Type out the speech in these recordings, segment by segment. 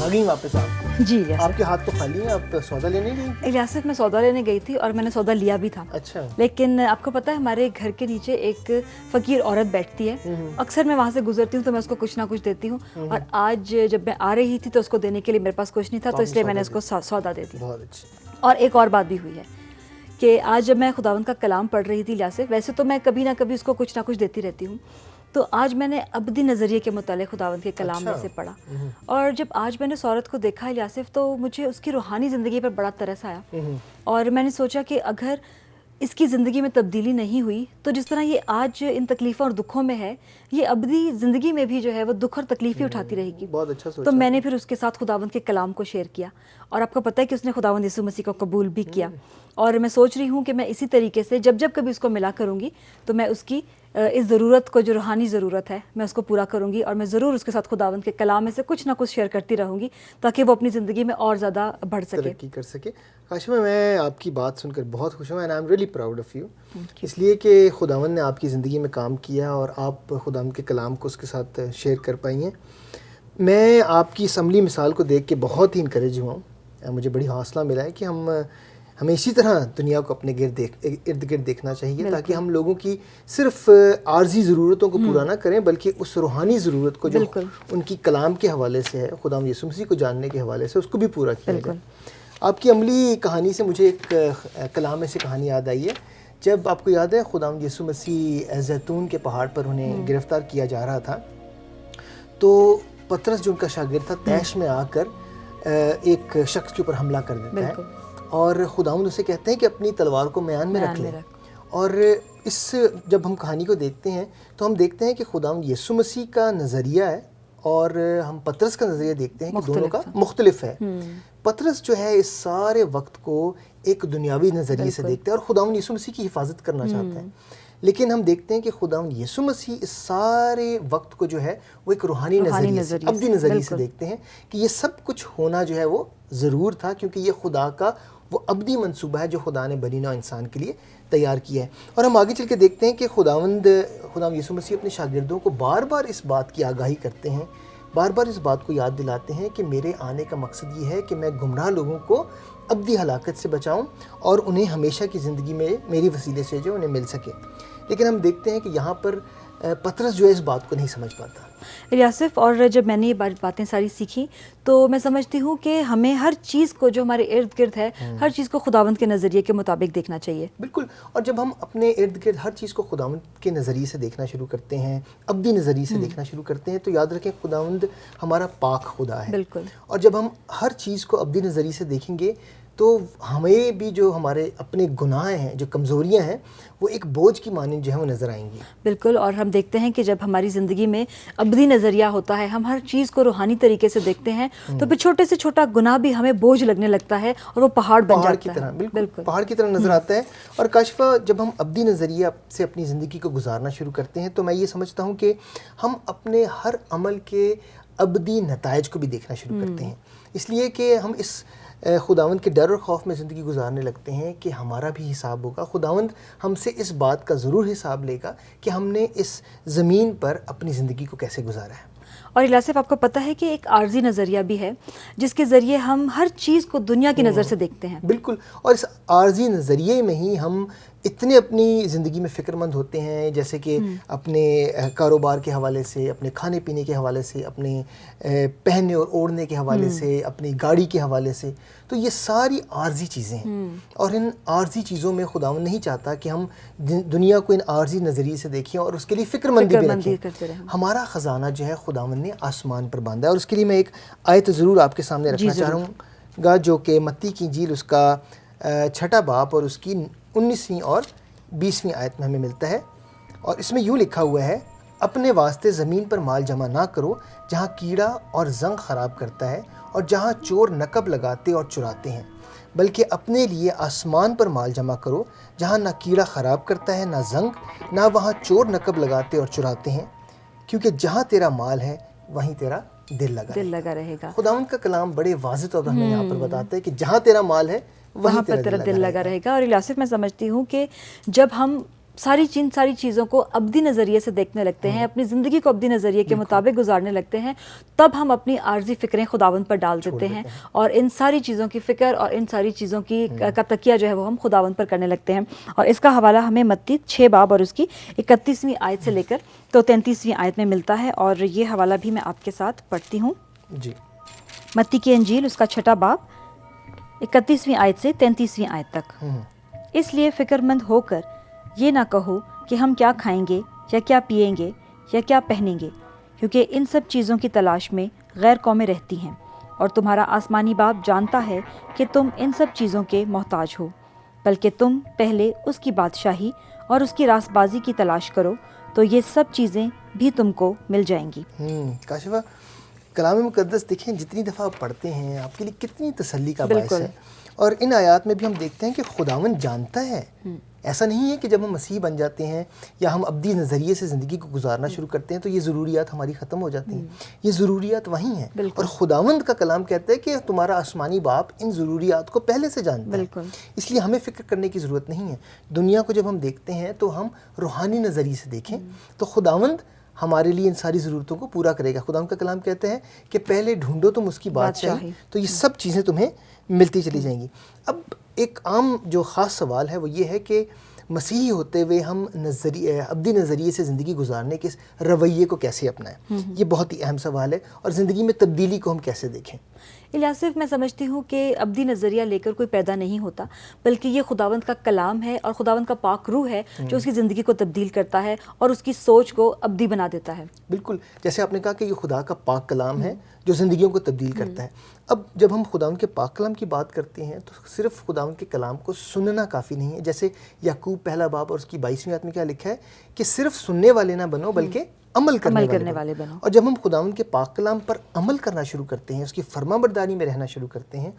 आ गई वापस आप? जी आपके हाथ तो खाली हैं, आप सौदा लेने गई? इलियासिफ, मैं सौदा लेने गई थी और मैंने सौदा लिया भी था। अच्छा। लेकिन आपको पता है हमारे घर के नीचे एक फ़कीर औरत बैठती है, अक्सर मैं वहाँ से गुजरती हूँ तो मैं उसको कुछ ना कुछ देती हूँ, और आज जब मैं आ रही थी तो उसको देने के लिए मेरे पास कुछ नहीं था, तो इसलिए मैंने उसको सौदा दे दिया। बहुत अच्छी। और एक और बात भी हुई है कि आज जब मैं खुदावंद का कलाम पढ़ रही थी इलियासिफ, वैसे तो मैं कभी ना कभी उसको कुछ ना कुछ देती रहती हूँ, तो आज मैंने अबदी नज़रिए के मुतालिक खुदावंद के कलाम में से पढ़ा, और जब आज मैंने उस औरत को देखा इलियासिफ, तो मुझे उसकी रूहानी ज़िंदगी पर बड़ा तरस आया, और मैंने सोचा कि अगर इसकी ज़िंदगी में तब्दीली नहीं हुई तो जिस तरह ये आज इन तकलीफ़ों और दुखों में है, ये अबदी ज़िंदगी में भी जो है वो दुख और तकलीफ़ें उठाती रहेगी। बहुत अच्छा सोचा। तो मैंने फिर उसके साथ खुदावंद के कलाम को शेयर किया, और आपको पता है कि उसने खुदावंद यीशु मसीह को कबूल भी किया, और मैं सोच रही हूँ कि मैं इसी तरीके से जब जब कभी उसको मिला करूँगी तो मैं उसकी इस ज़रूरत को, जो रूहानी ज़रूरत है, मैं उसको पूरा करूँगी, और मैं ज़रूर उसके साथ खुदावंद के कलाम में से कुछ ना कुछ शेयर करती रहूँगी ताकि वो अपनी ज़िंदगी में और ज़्यादा बढ़ सके, तरक्की कर सके। काशिमा, मैं आपकी बात सुनकर बहुत खुश हूँ, and I am really proud of you, इसलिए कि खुदावंद ने आपकी ज़िंदगी में काम किया और आप खुदावंद के कलाम को उसके साथ शेयर कर पाई हैं। मैं आपकी इस अमली मिसाल को देख के बहुत ही इनकरेज हुआ हूँ, मुझे बड़ी हौसला मिला है कि हमें इसी तरह दुनिया को अपने इर्द गिर्द देखना चाहिए, ताकि हम लोगों की सिर्फ आर्जी ज़रूरतों को पूरा ना करें, बल्कि उस रूहानी ज़रूरत को जो उनकी कलाम के हवाले से है, खुदावंद यीशु मसीह को जानने के हवाले से, उसको भी पूरा किया जाए। आपकी अमली कहानी से मुझे एक कलाम में से कहानी याद आई है। जब आपको याद है खुदावंद यीशु मसीह ज़ैतून के पहाड़ पर उन्हें गिरफ़्तार किया जा रहा था, तो पतरस जो उनका शागिर्द था तैश में आकर एक शख्स के ऊपर हमला कर देता है, और खुदावंद उसे कहते हैं कि अपनी तलवार को म्यान में रख ले। और जब हम कहानी को देखते हैं तो हम देखते हैं कि खुदावंद यीशु मसीह का नज़रिया है और हम पतरस का नज़रिया देखते हैं कि दोनों का मुख्तलिफ है। पतरस जो है इस सारे वक्त को एक दुनियावी नज़रिए से देखते हैं और खुदावंद यीशु मसीह की हिफाजत करना चाहते हैं, लेकिन हम देखते हैं कि खुदावंद यीशु मसीह इस सारे वक्त को जो है वो एक रूहानी नज़रिए से, अब्दी नज़रिए से देखते हैं कि ये सब कुछ होना जो है वो ज़रूर था, क्योंकि ये खुदा का वो अब्दी मंसूबा है जो खुदा ने बनी नौ इंसान के लिए तैयार किया है। और हम आगे चल के देखते हैं कि खुदावंद यीशु मसीह अपने शागिर्दों को बार बार इस बात की आगाही करते हैं, बार बार इस बात को याद दिलाते हैं कि मेरे आने का मकसद ये है कि मैं गुमराह लोगों को अब्दी हलाकत से बचाऊं और उन्हें हमेशा की ज़िंदगी में मेरी वसीले से जो उन्हें मिल सके। लेकिन हम देखते हैं कि यहाँ पर पतरस जो है इस बात को नहीं समझ पाता इलियासिफ। और जब मैंने ये बातें सारी सीखी तो मैं समझती हूँ कि हमें हर चीज़ को जो हमारे इर्द गिर्द है, हर चीज़ को खुदावंद के नज़रिए के मुताबिक देखना चाहिए। बिल्कुल। और जब हम अपने इर्द गिर्द हर चीज़ को खुदावंद के नज़रिए से देखना शुरू करते हैं, अब्दी नज़रिए से देखना शुरू करते हैं, तो याद रखें खुदावंद हमारा पाक खुदा है। बिल्कुल। और जब हम हर चीज़ को अब्दी नज़रिए से देखेंगे तो हमें भी जो हमारे अपने गुनाह हैं, जो कमज़ोरियां हैं, वो एक बोझ की मानिंद जो है वो नज़र आएंगी। बिल्कुल। और हम देखते हैं कि जब हमारी ज़िंदगी में अब्दी नज़रिया होता है, हम हर चीज़ को रूहानी तरीके से देखते हैं, तो फिर छोटे से छोटा गुनाह भी हमें बोझ लगने लगता है और वो पहाड़ बन जाता है। बिल्कुल पहाड़ की तरह नज़र आता है। और काशिफा, जब हम अब्दी नज़रिया से अपनी ज़िंदगी को गुजारना शुरू करते हैं तो मैं ये समझता हूँ कि हम अपने हर अमल के अब्दी नताइज को भी देखना शुरू करते हैं, इसलिए कि हम इस खुदावंद के डर और खौफ में ज़िंदगी गुजारने लगते हैं कि हमारा भी हिसाब होगा। खुदावंद हमसे इस बात का ज़रूर हिसाब लेगा कि हमने इस ज़मीन पर अपनी ज़िंदगी को कैसे गुजारा है। और इलियासिफ, आपको पता है कि एक आर्जी नज़रिया भी है जिसके ज़रिए हम हर चीज़ को दुनिया की नज़र से देखते हैं। बिल्कुल। और इस आर्जी नज़रिए में ही हम इतने अपनी ज़िंदगी में फ़िक्रमंद होते हैं, जैसे कि अपने कारोबार के हवाले से, अपने खाने पीने के हवाले से, अपने पहनने और ओढ़ने के हवाले से, अपनी गाड़ी के हवाले से। तो ये सारी आर्जी चीज़ें हैं, और इन आर्जी चीज़ों में खुदावंद नहीं चाहता कि हम दुनिया को इन आर्जी नज़रिए से देखें और उसके लिए फ़िक्रमंदी भी रखें। हमारा ख़जाना जो है खुदावंद ने आसमान पर बांधा है। और उसके लिए मैं एक आयत ज़रूर आपके सामने रखना चाह रहा हूँ, जो कि मत्ती की इंजील उसका 6वां बाब और उसकी 19वीं और 20वीं आयत में हमें मिलता है। और इसमें यूँ लिखा हुआ है, अपने वास्ते ज़मीन पर माल जमा ना करो जहाँ कीड़ा और जंग ख़राब करता है और जहाँ चोर नकब लगाते और चुराते हैं, बल्कि अपने लिए आसमान पर माल जमा करो जहाँ ना कीड़ा ख़राब करता है, ना जंग, ना वहाँ चोर नकब लगाते और चुराते हैं, क्योंकि जहाँ तेरा माल है वहीं तेरा दिल लगा रहेगा। खुदावंद का कलाम बड़े वाज़ेह तौर पर हमें यहाँ पर बताता है कि जहाँ तेरा माल है वहाँ पर तेरा दिल लगा रहेगा। और इलियासिफ, मैं समझती हूँ कि जब हम सारी चीज़ों को अब्दी नज़रिए से देखने लगते हैं, अपनी ज़िंदगी को अब्दी नज़रिए के मुताबिक गुजारने लगते हैं, तब हम अपनी आर्जी फ़िक्रें खुदावंद पर डाल देते हैं और इन सारी चीज़ों की फ़िक्र और इन सारी चीज़ों की का तकिया जो है वो हम खुदावंद पर करने लगते हैं। और इसका हवाला हमें मत्ती 6 बाब और उसकी 31वीं आयत से लेकर तो 33वीं आयत में मिलता है, और ये हवाला भी मैं आपके साथ पढ़ती हूँ जी। मत्ती की इंजील उसका 6 बाब 31वीं आयत से 33वीं आयत तक। इसलिए फ़िक्रमंद होकर ये ना कहो कि हम क्या खाएंगे या क्या पिएंगे या क्या पहनेंगे, क्योंकि इन सब चीज़ों की तलाश में गैर कौमें रहती हैं, और तुम्हारा आसमानी बाप जानता है कि तुम इन सब चीज़ों के मोहताज हो। बल्कि तुम पहले उसकी बादशाही और उसकी रास्तबाजी की तलाश करो, तो ये सब चीज़ें भी तुमको मिल जाएंगी। काशिफा, कलाम मुक़द्दस देखें जितनी दफ़ा आप पढ़ते हैं आपके लिए कितनी तसल्ली का बायस है। और इन आयात में भी हम देखते हैं कि खुदावंद जानता है। ऐसा नहीं है कि जब हम मसीह बन जाते हैं या हम अब्दी नज़रिए से ज़िंदगी को गुजारना शुरू करते हैं तो ये ज़रूरियात हमारी ख़त्म हो जाती हैं। ये ज़रूरियात वहीं हैं, और खुदावंद का कलाम कहता है कि तुम्हारा आसमानी बाप इन ज़रूरियात को पहले से जानता है, इसलिए हमें फ़िक्र करने की ज़रूरत नहीं है। दुनिया को जब हम देखते हैं तो हम रूहानी नज़रिए से देखें तो खुदावंद हमारे लिए इन सारी ज़रूरतों को पूरा करेगा। खुदावंद का कलाम कहता है कि पहले ढूंढो तुम उसकी बादशाही, तो ये सब चीज़ें तुम्हें मिलती चली जाएंगी। अब एक आम जो ख़ास सवाल है वो ये है कि मसीही होते हुए हम अब्दी नज़रिए से ज़िंदगी गुजारने के इस रवैये को कैसे अपनाएं। ये बहुत ही अहम सवाल है, और ज़िंदगी में तब्दीली को हम कैसे देखें। इलियासिफ, मैं समझती हूँ कि अब्दी नज़रिया लेकर कोई पैदा नहीं होता, बल्कि ये खुदावंद का कलाम है और खुदावंद का पाक रूह है जो उसकी ज़िंदगी को तब्दील करता है और उसकी सोच को अब्दी बना देता है। बिल्कुल, जैसे आपने कहा कि ये खुदा का पाक कलाम है जो ज़िंदगियों को तब्दील करता है। अब जब हम खुदावंद के पाक कलाम की बात करते हैं तो सिर्फ खुदावंद के कलाम को सुनना काफ़ी नहीं है। जैसे याकूब 1 बाब और उसकी 22वीं आयत में क्या लिखा है कि सिर्फ सुनने वाले ना बनो बल्कि अमल करने वाले बनो। और जब हम खुदावंद के पाक कलाम पर अमल करना शुरू करते हैं, उसकी फरमाबरदारी में रहना शुरू करते हैं,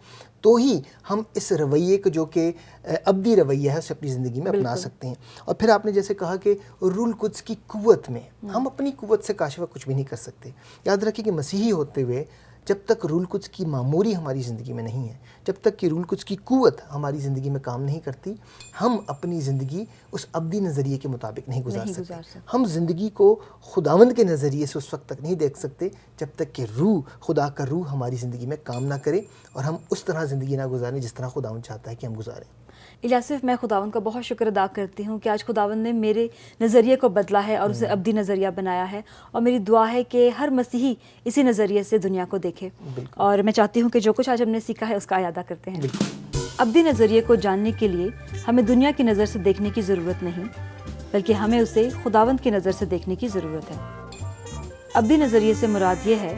तो ही हम इस रवैये को जो कि अब्दी रवैया है उसे अपनी ज़िंदगी में अपना सकते हैं। और फिर आपने जैसे कहा कि रूल कुद्स की कुव्वत में हम अपनी कुव्वत से काशिफा कुछ भी नहीं कर सकते। याद रखिए कि मसीही होते हुए जब तक रूल कुद्स की मामूरी हमारी ज़िंदगी में नहीं है, जब तक कि रूल कुद्स की कुव्वत हमारी ज़िंदगी में काम नहीं करती, हम अपनी ज़िंदगी उस अब्दी नज़रिए के मुताबिक नहीं गुजार सकते। हम ज़िंदगी को खुदावंद के नज़रिए से उस वक्त तक नहीं देख सकते जब तक कि खुदा का रूह हमारी ज़िंदगी में काम ना करे और हम उस तरह ज़िंदगी ना गुजारें जिस तरह खुदावंद चाहता है कि हम गुजारें। इलियासिफ, मैं खुदावंद का बहुत शुक्र अदा करती हूँ कि आज खुदावंद ने मेरे नज़रिए को बदला है और उसे अब्दी नज़रिया बनाया है, और मेरी दुआ है कि हर मसीही इसी नज़रिए से दुनिया को देखे। और मैं चाहती हूँ कि जो कुछ आज हमने सीखा है उसका अयादा करते हैं। अब्दी नज़रिए को जानने के लिए हमें दुनिया की नज़र से देखने की ज़रूरत नहीं, बल्कि हमें उसे खुदावंद की नज़र से देखने की ज़रूरत है। अब्दी नज़रिए से मुराद ये है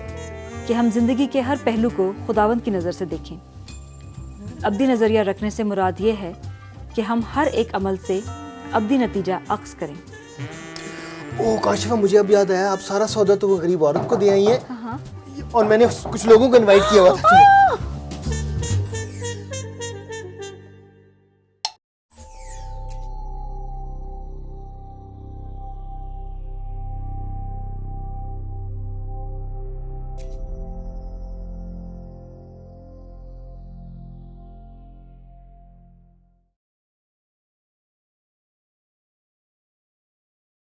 कि हम ज़िंदगी के हर पहलू को खुदावंद की नज़र से देखें। अब्दी नज़रिया रखने से मुराद ये है कि हम हर एक अमल से अब्दी नतीजा अक्स करें। ओह काशिफा, मुझे अब याद आया, आप सारा सौदा तो वो गरीब औरत को दे आई हैं, और मैंने कुछ लोगों को इनवाइट किया हुआ था।